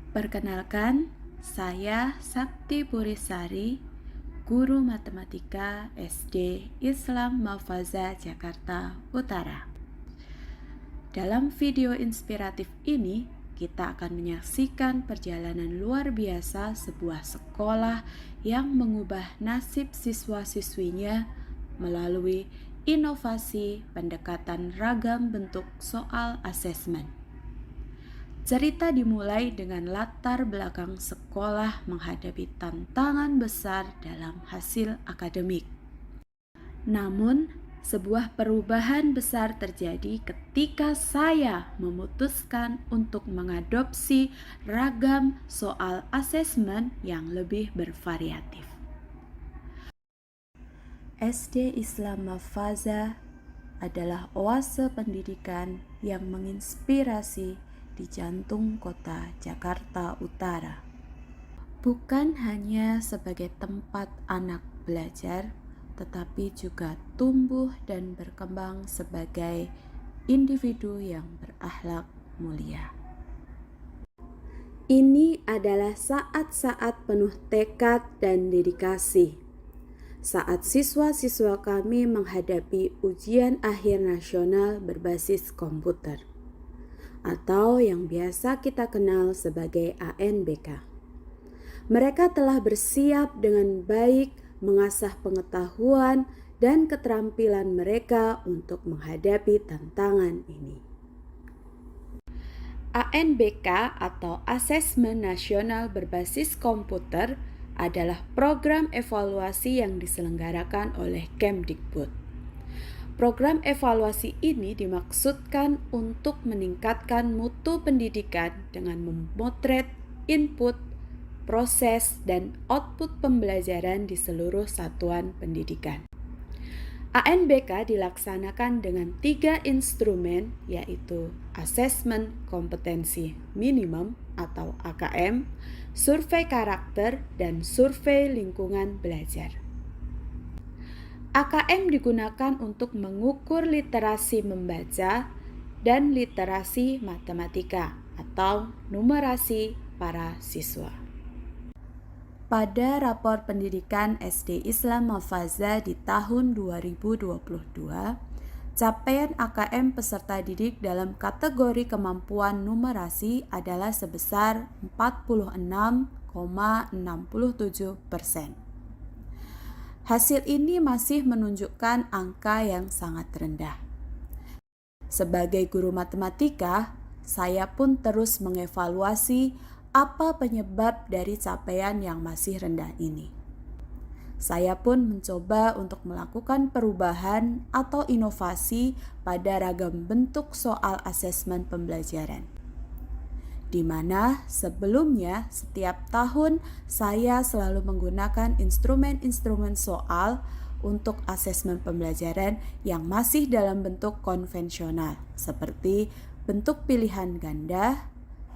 Perkenalkan, saya Sakti Purisari, Guru Matematika SD Islam Mafaza Jakarta Utara. Dalam video inspiratif ini, kita akan menyaksikan perjalanan luar biasa sebuah sekolah yang mengubah nasib siswa-siswinya melalui inovasi pendekatan ragam bentuk soal asesmen. Cerita dimulai dengan latar belakang sekolah menghadapi tantangan besar dalam hasil akademik. Namun, sebuah perubahan besar terjadi ketika saya memutuskan untuk mengadopsi ragam soal asesmen yang lebih bervariatif. SD Islam Mafaza adalah oase pendidikan yang menginspirasi di jantung kota Jakarta Utara. Bukan hanya sebagai tempat anak belajar, tetapi juga tumbuh dan berkembang sebagai individu yang berakhlak mulia. Ini adalah saat-saat penuh tekad dan dedikasi. Saat siswa-siswa kami menghadapi ujian akhir nasional berbasis komputer, atau yang biasa kita kenal sebagai ANBK. Mereka telah bersiap dengan baik mengasah pengetahuan dan keterampilan mereka untuk menghadapi tantangan ini. ANBK atau Asesmen Nasional Berbasis Komputer adalah program evaluasi yang diselenggarakan oleh Kemdikbud. Program evaluasi ini dimaksudkan untuk meningkatkan mutu pendidikan dengan memotret input, proses, dan output pembelajaran di seluruh satuan pendidikan. ANBK dilaksanakan dengan 3 instrumen, yaitu Asesmen Kompetensi Minimum atau AKM, Survei Karakter, dan Survei Lingkungan Belajar. AKM digunakan untuk mengukur literasi membaca dan literasi matematika atau numerasi para siswa. Pada rapor pendidikan SD Islam Mafaza di tahun 2022, capaian AKM peserta didik dalam kategori kemampuan numerasi adalah sebesar 46,67%. Hasil ini masih menunjukkan angka yang sangat rendah. Sebagai guru matematika, saya pun terus mengevaluasi apa penyebab dari capaian yang masih rendah ini. Saya pun mencoba untuk melakukan perubahan atau inovasi pada ragam bentuk soal asesmen pembelajaran, di mana sebelumnya setiap tahun saya selalu menggunakan instrumen-instrumen soal untuk asesmen pembelajaran yang masih dalam bentuk konvensional, seperti bentuk pilihan ganda,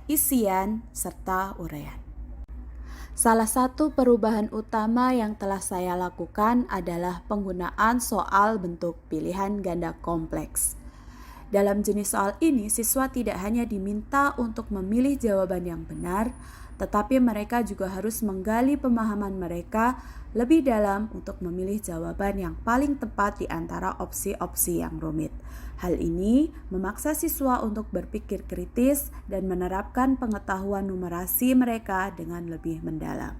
isian, serta uraian. Salah satu perubahan utama yang telah saya lakukan adalah penggunaan soal bentuk pilihan ganda kompleks. Dalam jenis soal ini, siswa tidak hanya diminta untuk memilih jawaban yang benar, tetapi mereka juga harus menggali pemahaman mereka lebih dalam untuk memilih jawaban yang paling tepat di antara opsi-opsi yang rumit. Hal ini memaksa siswa untuk berpikir kritis dan menerapkan pengetahuan numerasi mereka dengan lebih mendalam.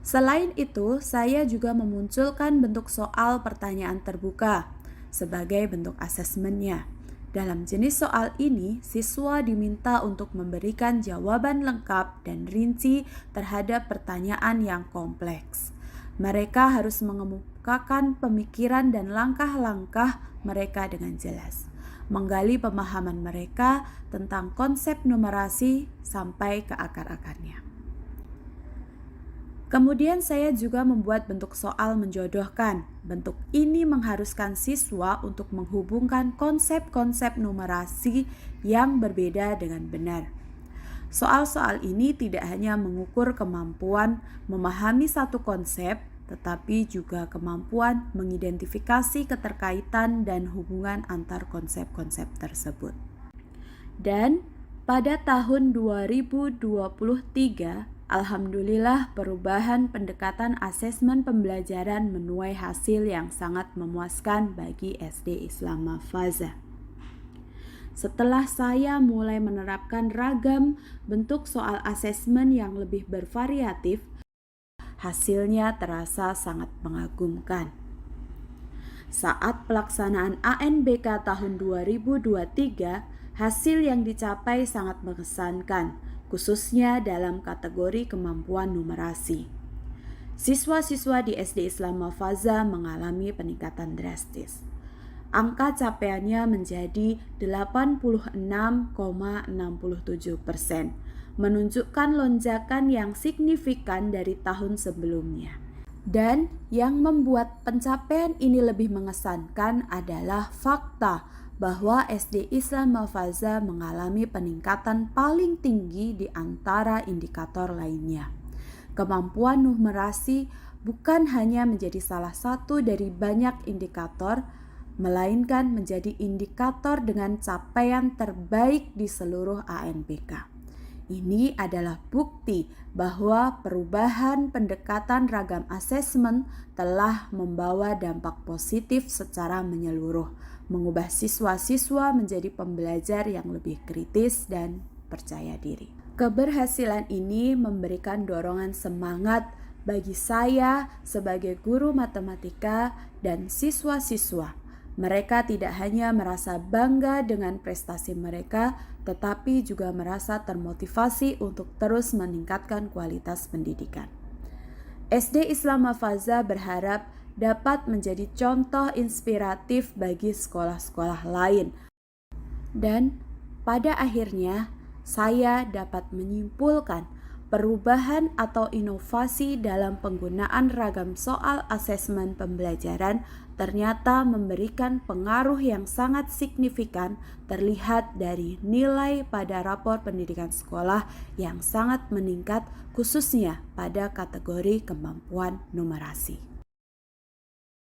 Selain itu, saya juga memunculkan bentuk soal pertanyaan terbuka sebagai bentuk asesmennya. Dalam jenis soal ini, siswa diminta untuk memberikan jawaban lengkap dan rinci terhadap pertanyaan yang kompleks. Mereka harus mengemukakan pemikiran dan langkah-langkah mereka dengan jelas, menggali pemahaman mereka tentang konsep numerasi sampai ke akar-akarnya. Kemudian saya juga membuat bentuk soal menjodohkan. Bentuk ini mengharuskan siswa untuk menghubungkan konsep-konsep numerasi yang berbeda dengan benar. Soal-soal ini tidak hanya mengukur kemampuan memahami satu konsep, tetapi juga kemampuan mengidentifikasi keterkaitan dan hubungan antar konsep-konsep tersebut. Dan Pada tahun 2023, alhamdulillah perubahan pendekatan asesmen pembelajaran menuai hasil yang sangat memuaskan bagi SD Islam Mafaza. Setelah saya mulai menerapkan ragam bentuk soal asesmen yang lebih bervariatif, hasilnya terasa sangat mengagumkan. Saat pelaksanaan ANBK tahun 2023, hasil yang dicapai sangat mengesankan, khususnya dalam kategori kemampuan numerasi. Siswa-siswa di SD Islam Mafaza mengalami peningkatan drastis. Angka capaiannya menjadi 86,67%, menunjukkan lonjakan yang signifikan dari tahun sebelumnya. Dan yang membuat pencapaian ini lebih mengesankan adalah fakta bahwa SD Islam Mafaza mengalami peningkatan paling tinggi di antara indikator lainnya. Kemampuan numerasi bukan hanya menjadi salah satu dari banyak indikator, melainkan menjadi indikator dengan capaian terbaik di seluruh ANBK. Ini adalah bukti bahwa perubahan pendekatan ragam asesmen telah membawa dampak positif secara menyeluruh, mengubah siswa-siswa menjadi pembelajar yang lebih kritis dan percaya diri. Keberhasilan ini memberikan dorongan semangat bagi saya sebagai guru matematika dan siswa-siswa. Mereka tidak hanya merasa bangga dengan prestasi mereka, tetapi juga merasa termotivasi untuk terus meningkatkan kualitas pendidikan. SD Islam Mafaza berharap dapat menjadi contoh inspiratif bagi sekolah-sekolah lain. Dan pada akhirnya, saya dapat menyimpulkan perubahan atau inovasi dalam penggunaan ragam soal asesmen pembelajaran ternyata memberikan pengaruh yang sangat signifikan, terlihat dari nilai pada rapor pendidikan sekolah yang sangat meningkat, khususnya pada kategori kemampuan numerasi.